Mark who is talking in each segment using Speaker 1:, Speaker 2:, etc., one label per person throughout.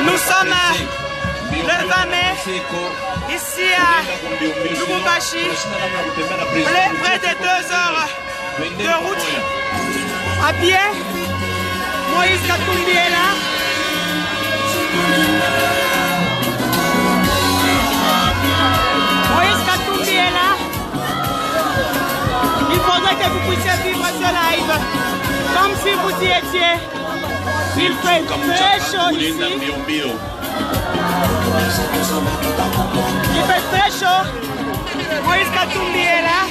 Speaker 1: Nous sommes le 20 mai ici à Lubumbashi, près de 2 heures de route à pied. Moïse Katumbi est là. Moïse Katumbi est là. Il faudrait que vous puissiez vivre ce live comme si vous y étiez. Il fait très chaud ici. Il fait très chaud. Moïse Katumbi est là.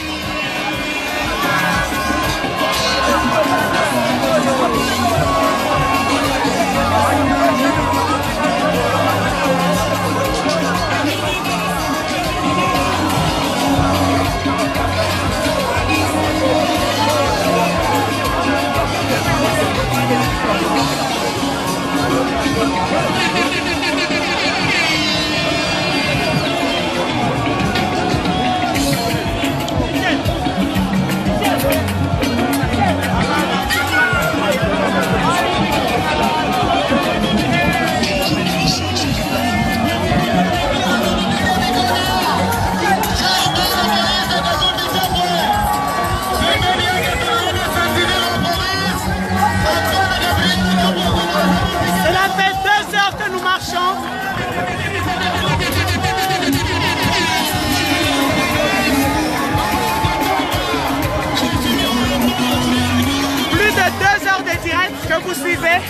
Speaker 1: Que vous suivez,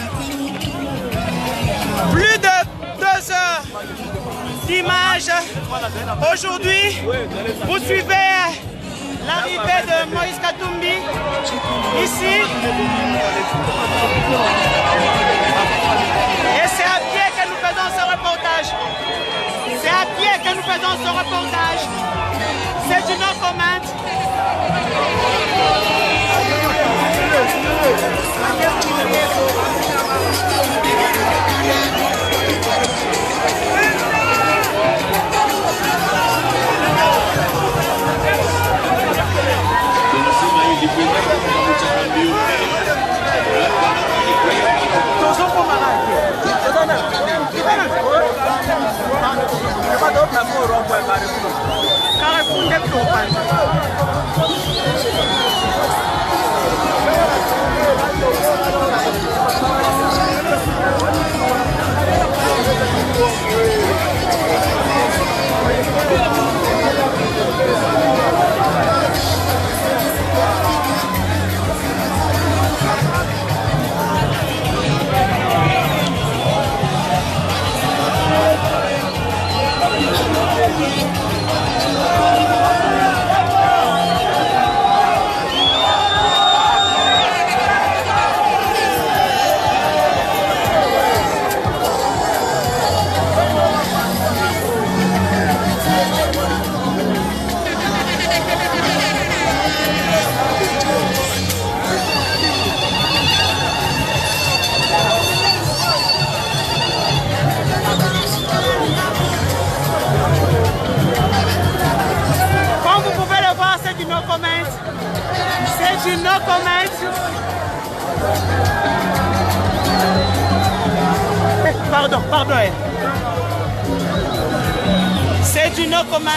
Speaker 1: plus de 2 heures d'images. Aujourd'hui, vous suivez l'arrivée de Moïse Katumbi ici. Et c'est à pied que nous faisons ce reportage. C'est à pied que nous faisons ce reportage. C'est une autre commande. C'est une no comment. Pardon. C'est du no comment.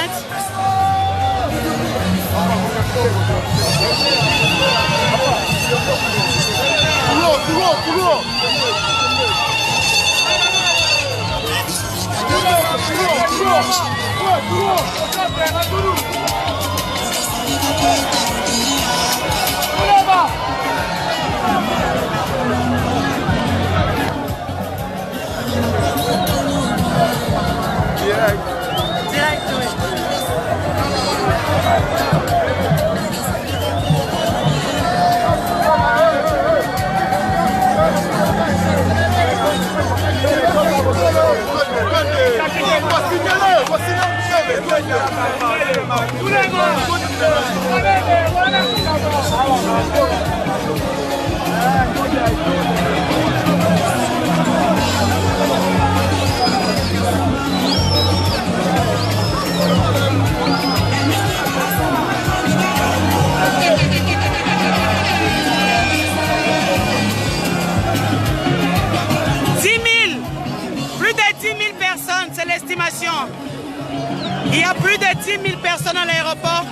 Speaker 1: Il y a plus de 10 000 personnes à l'aéroport.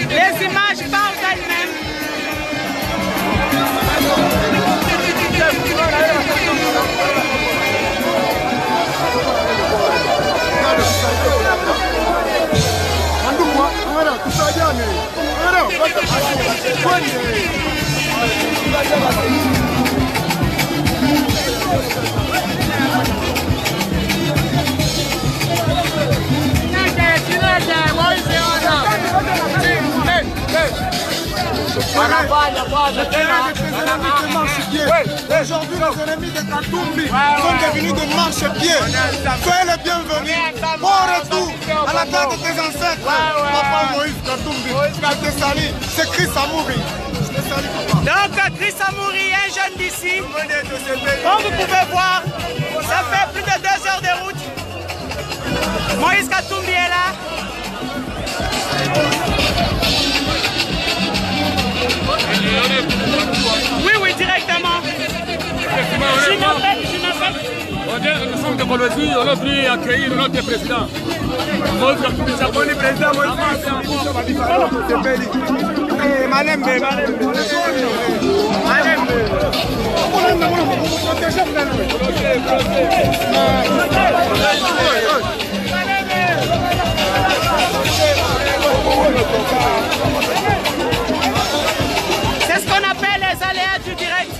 Speaker 1: Les images parlent d'elles-mêmes.
Speaker 2: Aujourd'hui, les ennemis de Katumbi sont devenus de marche-pied. Soyez les bienvenus. Bon retour à la terre de tes ancêtres. Papa Moïse Katumbi, c'est Chris Amouri.
Speaker 1: Donc, Chris Amouri, un jeune d'ici. Comme vous pouvez voir, ça fait plus de 2 heures de route. Moïse Katumbi est là. Oui, oui, directement. Je n'appelle.
Speaker 3: Nous sommes de Colombie, on a pu accueillir notre président. Le président
Speaker 1: c'est ce qu'on appelle les aléas du direct.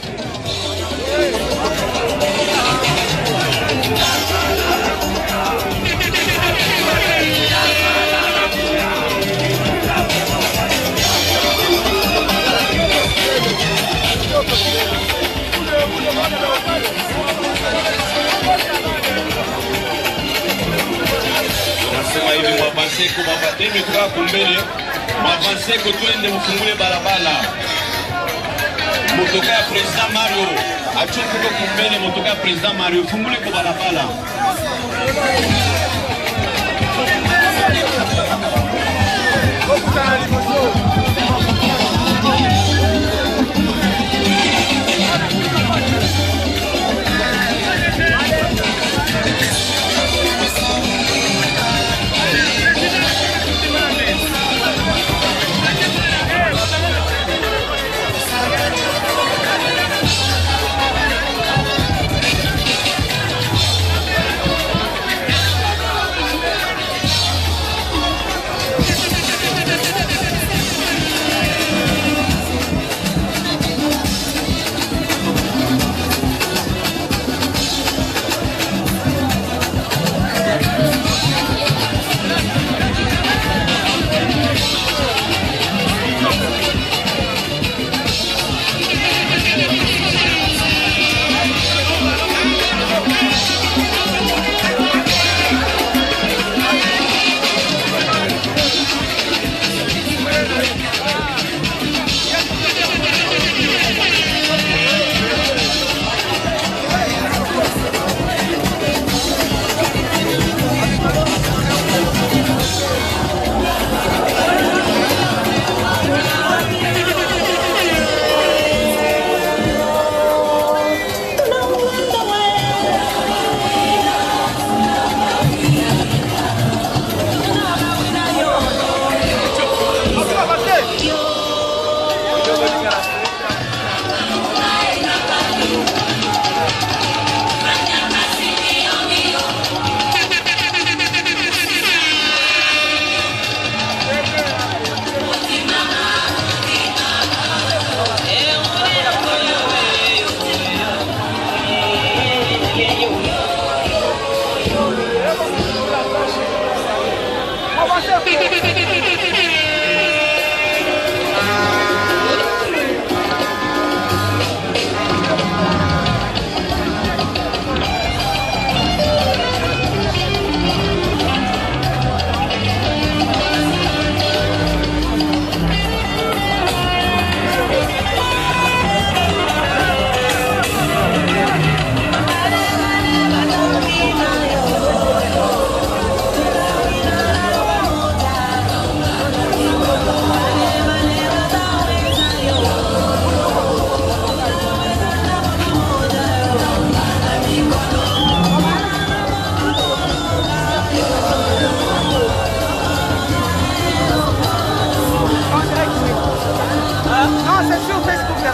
Speaker 4: Nasema hivi mwavanse kumapate mikuwa kumbele mwavanse kutuende mfungule barabara motoka ya President Mario achokuko kumbele motoka ya President Mario fungule kwa barabara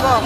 Speaker 1: d'abord.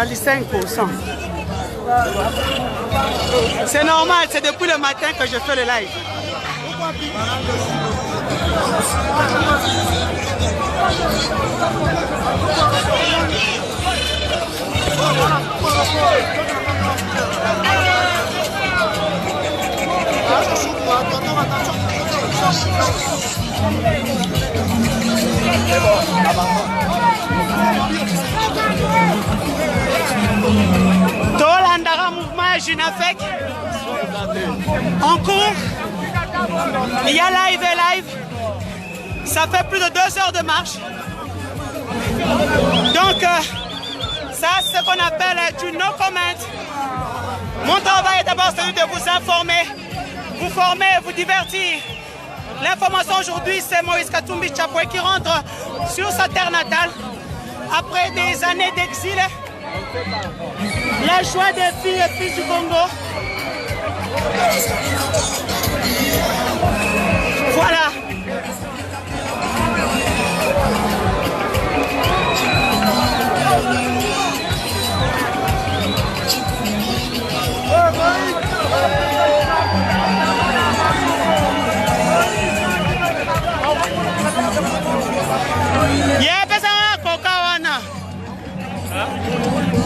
Speaker 1: C'est 5%. C'est normal, c'est depuis le matin que je fais le live. Tolandara mouvement Junafek en cours. Il y a live et live. Ça fait plus de 2 heures de marche. Donc ça c'est ce qu'on appelle du no comment. Mon travail est d'abord celui de vous informer, vous former, vous divertir. L'information aujourd'hui, c'est Moise Katumbi qui rentre sur sa terre natale après des années d'exil. La joie des filles et fils du Congo. Voilà.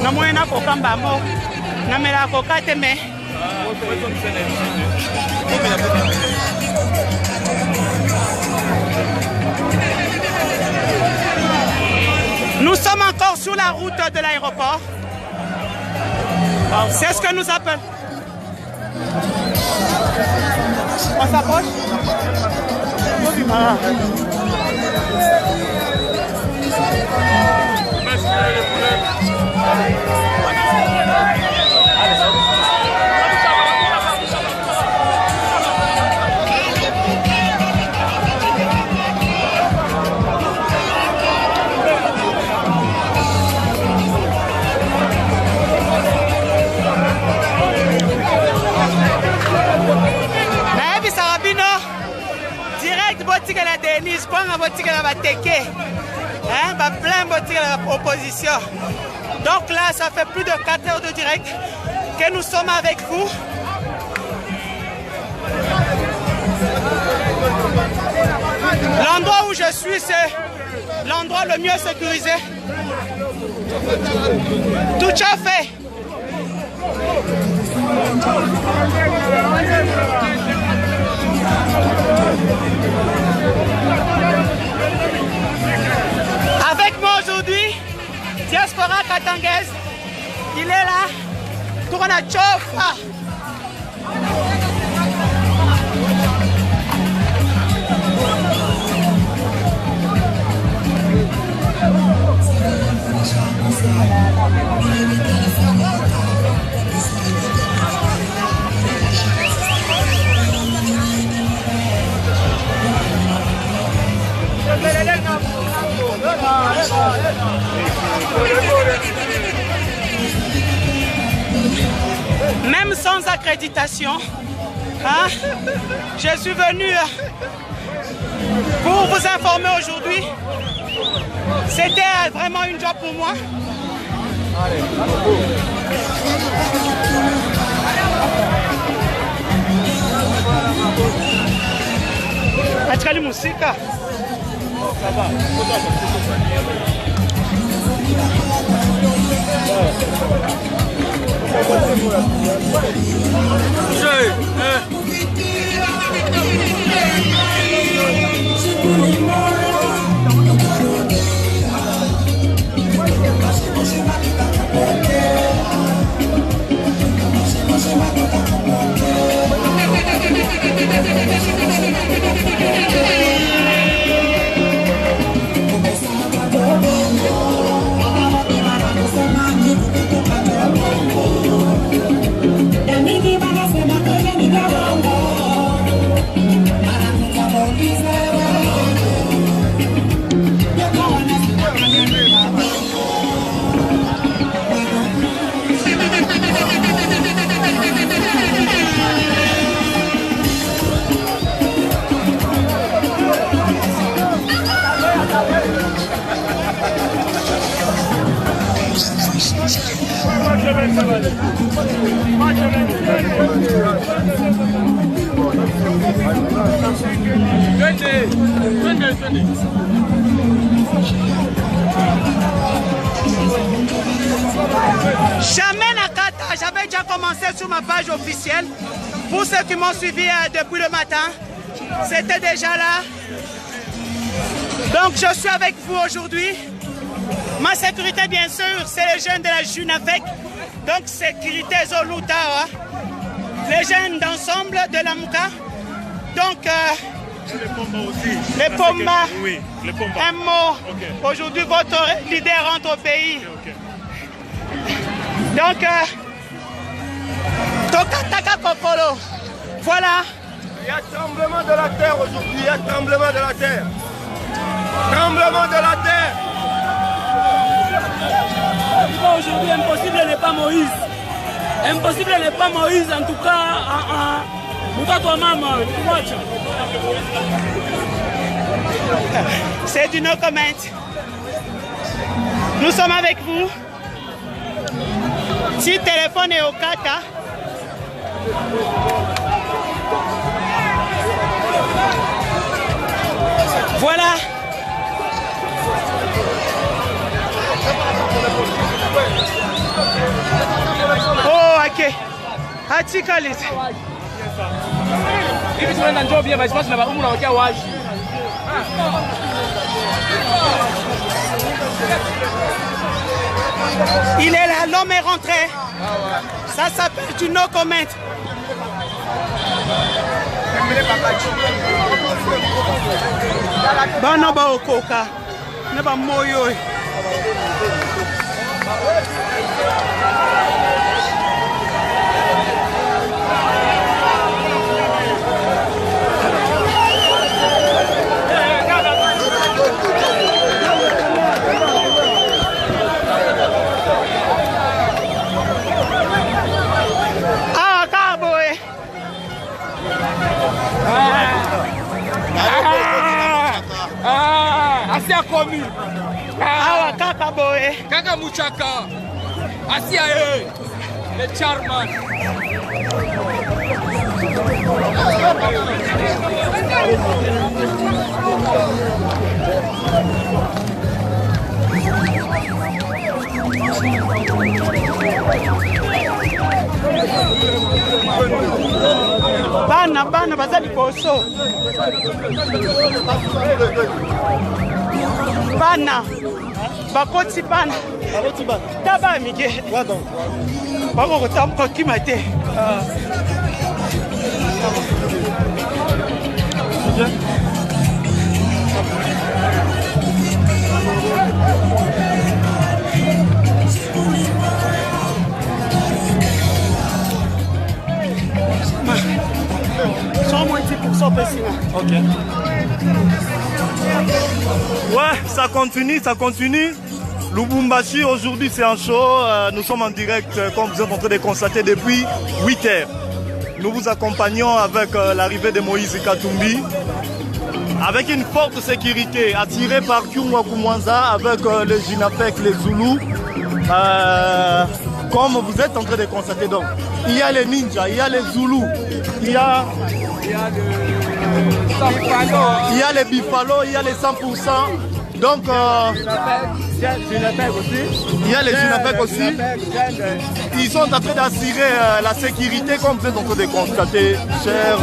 Speaker 1: Na moyena koka mbamo na mela koka teme. Nous sommes encore sur la route de l'aéroport. C'est ce que nous appelons. On s'approche. Direct boutique à la Denise, quoi la boutique à la Teke, hein, plein boutique à la opposition. Donc là, ça fait plus de 4 heures de direct que nous sommes avec vous. L'endroit où je suis, c'est l'endroit le mieux sécurisé. Tout à fait. Avec moi aujourd'hui, diaspora katangaise, il est là, tuko na chofa. Même sans accréditation, hein, je suis venu pour vous informer aujourd'hui. C'était vraiment une joie pour moi. Atikali musika. Ça va. Jamais Nakata, j'avais déjà commencé sur ma page officielle. Pour ceux qui m'ont suivi depuis le matin, c'était déjà là. Donc je suis avec vous aujourd'hui. Ma sécurité, bien sûr, c'est les jeunes de la JUNAFEC. Donc sécurité Zoluta, hein? Les jeunes d'ensemble de la Mouka. Donc
Speaker 5: les Pomba aussi.
Speaker 1: Les Pomba.
Speaker 5: Oui, les Pomba.
Speaker 1: Un mot.
Speaker 5: Okay.
Speaker 1: Aujourd'hui, votre leader rentre au pays.
Speaker 5: Okay.
Speaker 1: Donc, Tokataka Kokolo. Voilà.
Speaker 2: Il y a tremblement de la terre aujourd'hui. Il y a tremblement de la terre. Tremblement de la terre.
Speaker 6: Aujourd'hui, impossible n'est pas Moïse. Impossible n'est pas Moïse, en tout cas,
Speaker 1: c'est du no comment. Nous sommes avec vous. Si le téléphone est au kata. Voilà. Oh, ok. Atikalit. Il est là, l'homme est rentré. Ça s'appelle du no comment. Bana ba okoka. Ne ba moyo.
Speaker 6: Asia komi.
Speaker 1: Awa kaka boy.
Speaker 6: Kaka muchaka. Asia le charman.
Speaker 1: Bana bazali poso. Bana. Bakoti bana.
Speaker 2: Bakoti bana.
Speaker 1: Taba mige.
Speaker 2: Quoi donc?
Speaker 1: Bako tam koki mate.
Speaker 2: Ok. Ouais, ça continue, ça continue. Lubumbashi, aujourd'hui c'est un show. Nous sommes en direct, comme vous êtes en train de constater, depuis 8 heures. Nous vous accompagnons avec l'arrivée de Moise et Katumbi. Avec une forte sécurité, attirée par Kyungwa Kumwanza, avec les Jinapek, les Zoulous. Comme vous êtes en train de constater, donc, il y a les ninjas, il y a les Zoulous, il y a les Bifalo, il y a les 100%. Donc, il y a les Jinapek aussi. Ils sont en train d'assurer la sécurité, comme vous êtes en train de constater, cher.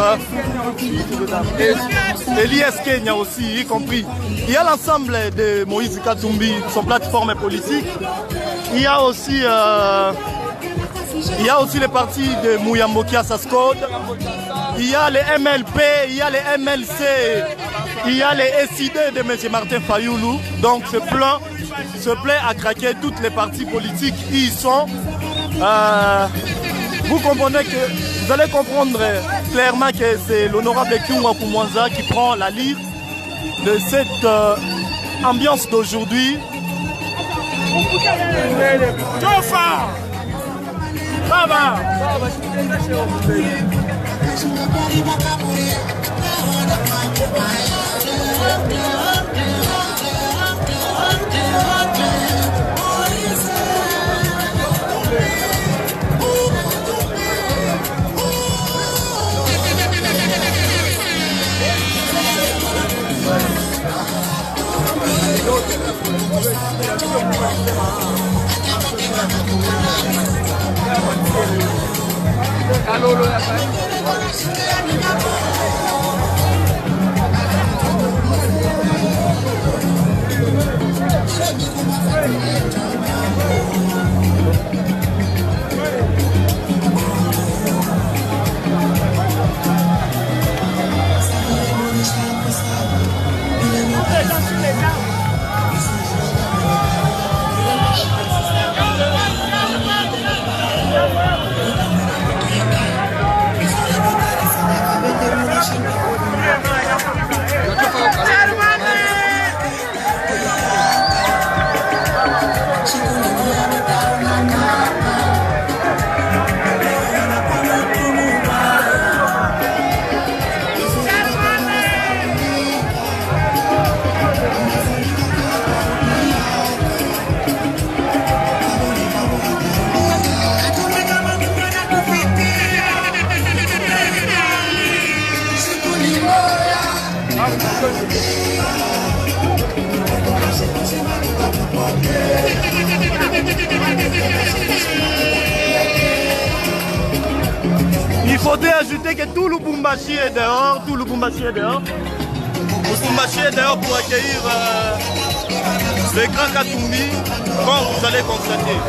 Speaker 2: Et l'IS Kenya aussi, y compris. Il y a l'ensemble de Moise Katumbi, son plateforme politique. Il y a aussi les partis de Muyambokia Saskode. Il y a les MLP, il y a les MLC, il y a les SID de M. Martin Fayoulou. Donc ce plan se plaît à craquer toutes les partis politiques qui y sont. Vous comprenez que, vous allez comprendre clairement que c'est l'honorable Kyungwa Kumwanza qui prend la lead de cette ambiance d'aujourd'hui. Il faudrait ajouter que tout Lubumbashi est dehors, tout Lubumbashi est dehors. Lubumbashi est dehors pour accueillir le grand Katumbi, comme vous allez constater.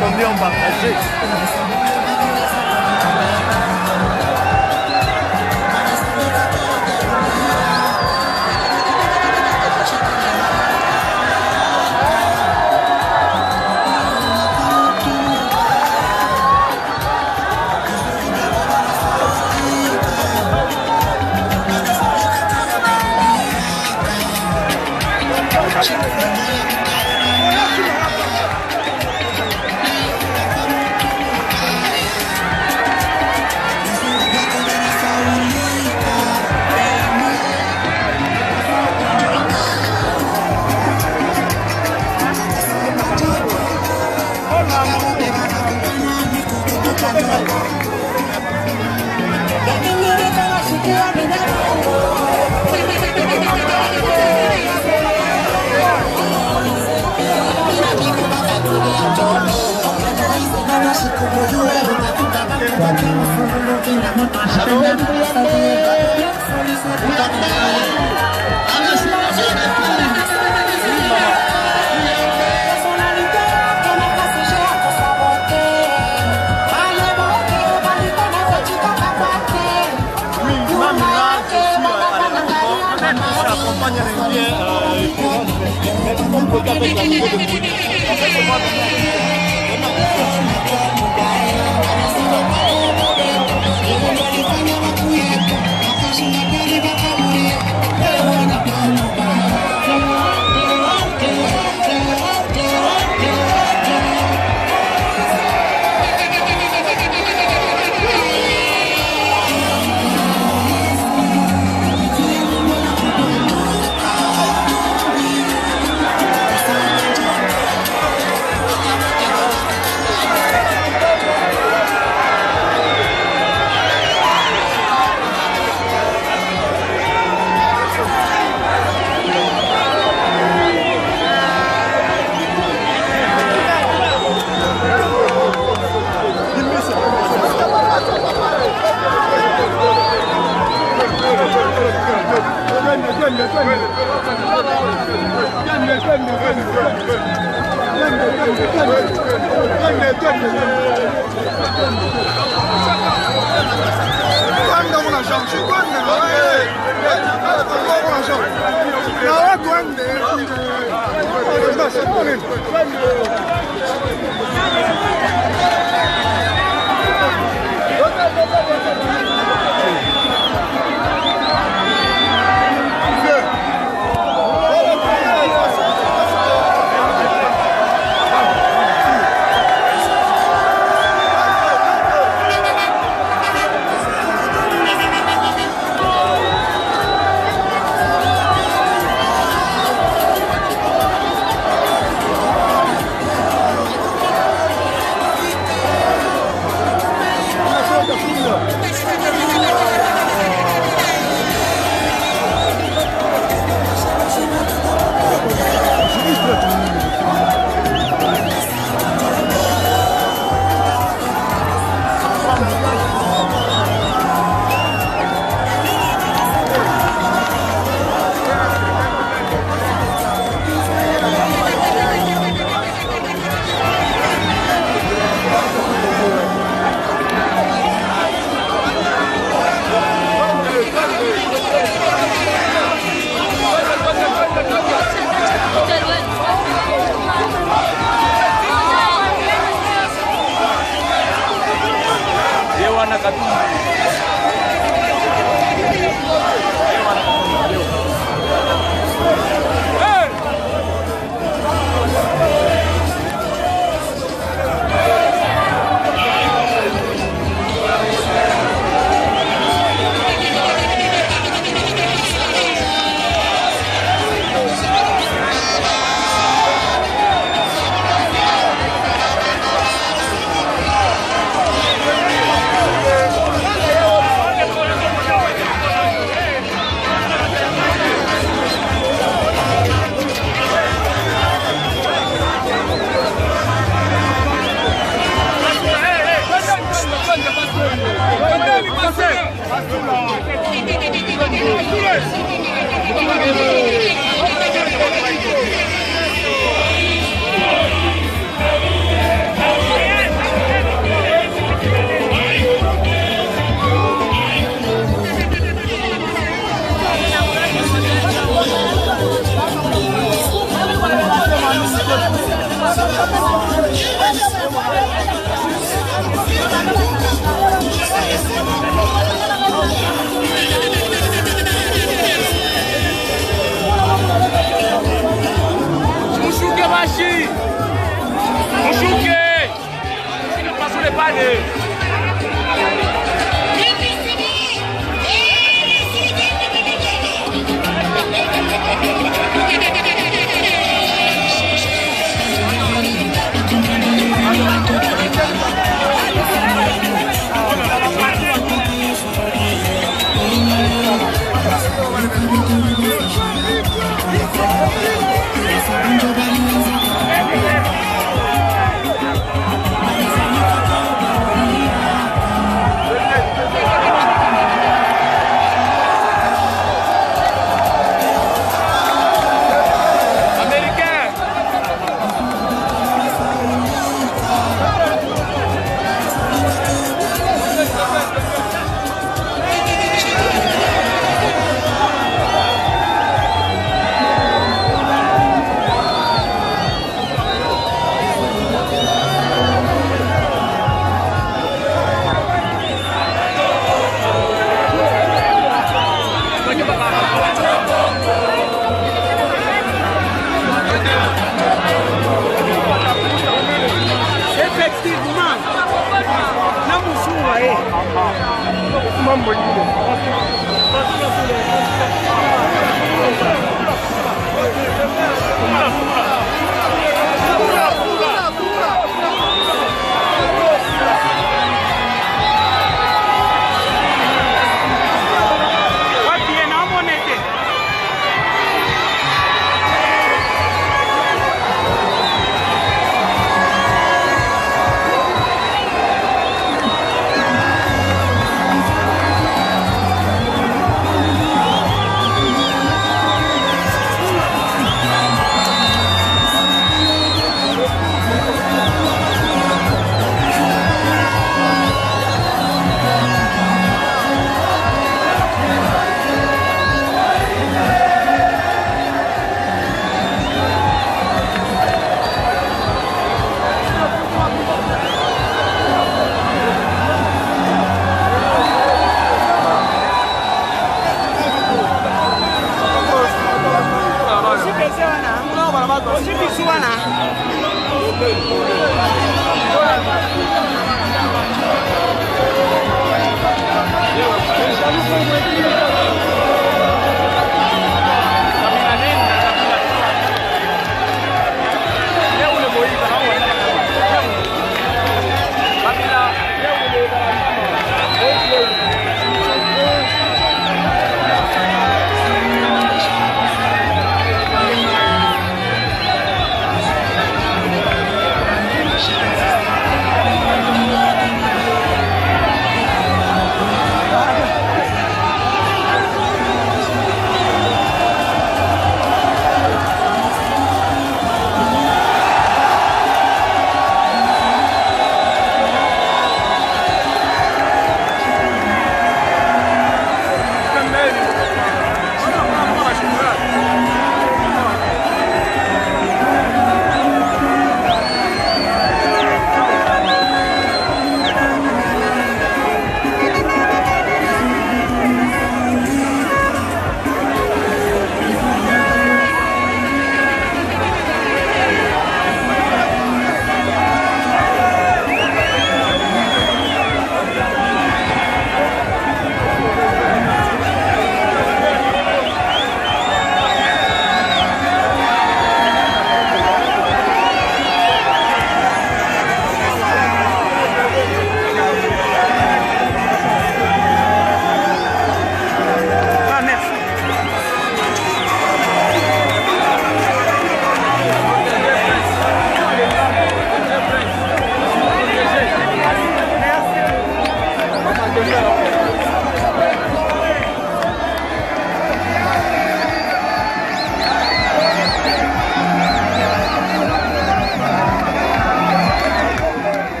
Speaker 7: Combien on partageait.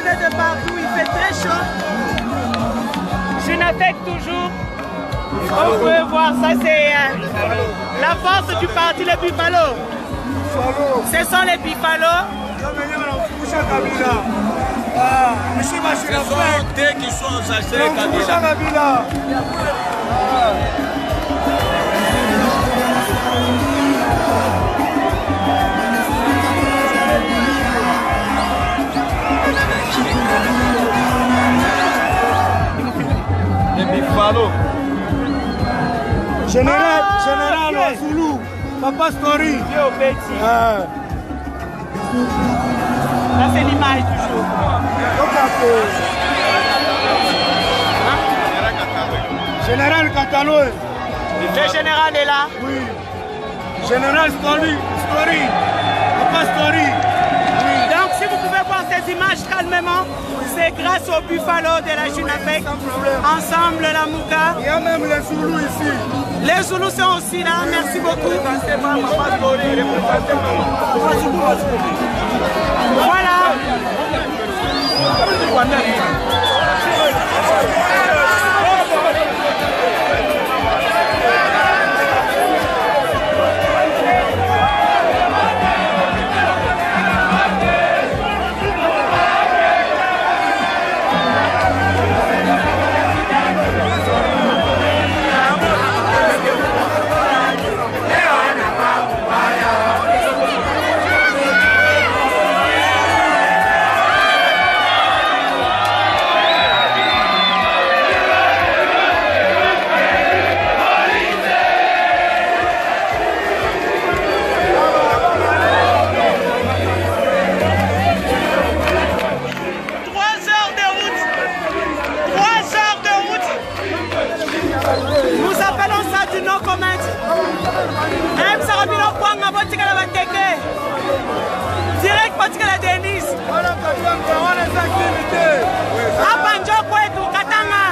Speaker 1: De partout, il fait très chaud. Je n'attaque toujours. Comme vous pouvez voir, ça c'est la force du parti les Buffalo. Ce sont les Buffalo.
Speaker 3: Ce sont dès qu'ils sont chassés Kabila.
Speaker 2: Général Ozoulou, Papa Story.
Speaker 1: Là c'est l'image du jour.
Speaker 2: Général Catalogne.
Speaker 1: Le général est là.
Speaker 2: Oui. Général Story. Papa Story.
Speaker 1: Oui. Donc si vous pouvez voir ces images calmement, c'est grâce aux Buffalo de la Junapec. Ensemble la Mouka.
Speaker 2: Il y a même les Zoulous ici.
Speaker 1: Les Zoulous sont aussi là, merci beaucoup. Voilà. Direct Botala Denis. Hapa njoo kwetu Katanga.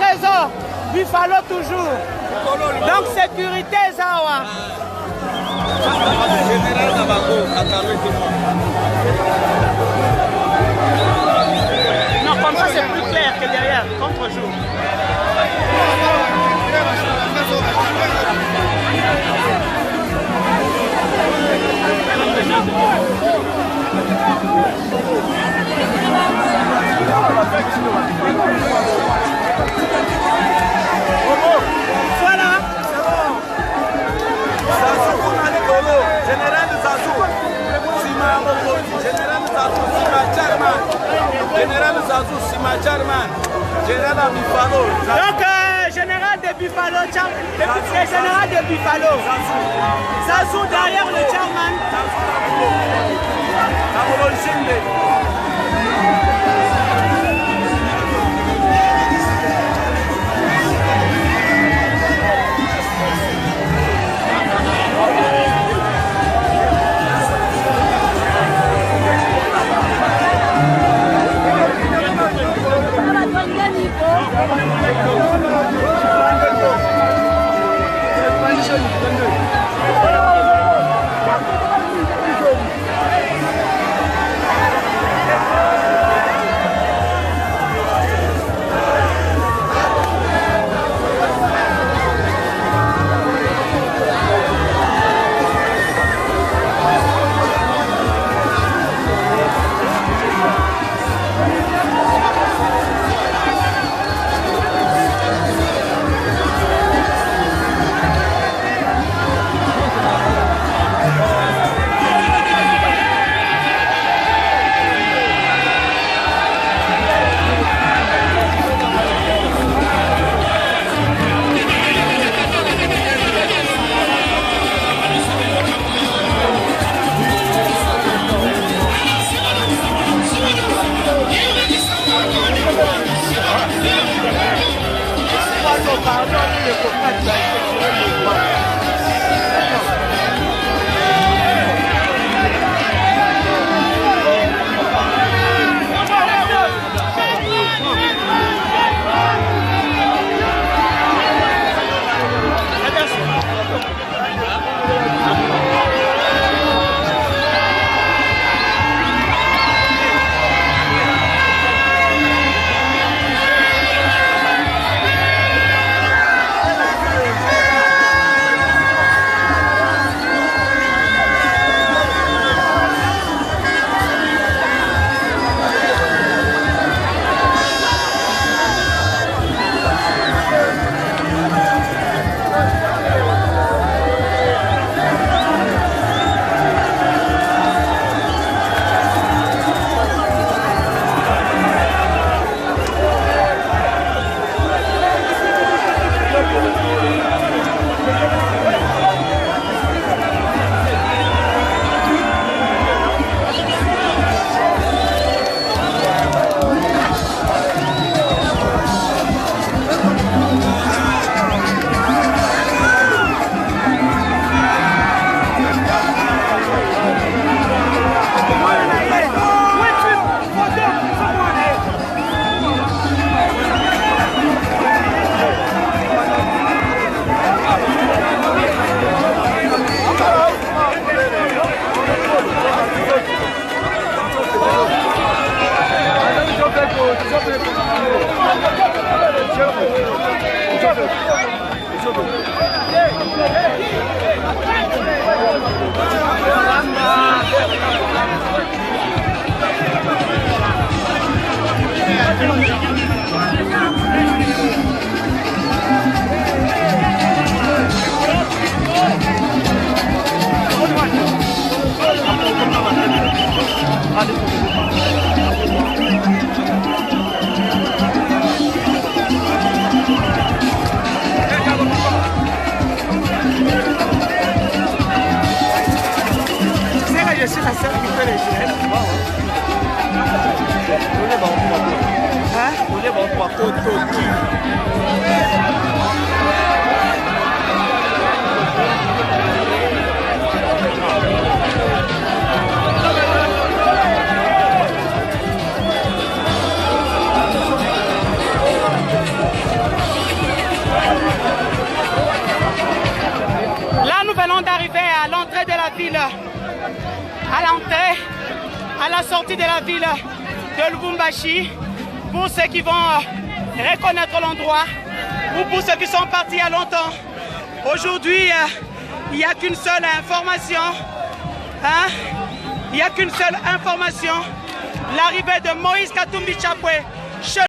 Speaker 2: Moise ça.
Speaker 1: Buffalo toujours. Donc sécurité Zawa. Non, comme ça c'est plus clair que derrière, contre-jour. Donc, général de Buffalo, le général de Buffalo. Zazou derrière le chairman. À la sortie de la ville de Lubumbashi, pour ceux qui vont reconnaître l'endroit ou pour ceux qui sont partis il y a longtemps. Aujourd'hui, il n'y a qu'une seule information. Il n'y a qu'une seule information. L'arrivée de Moise Katumbi Chapwe.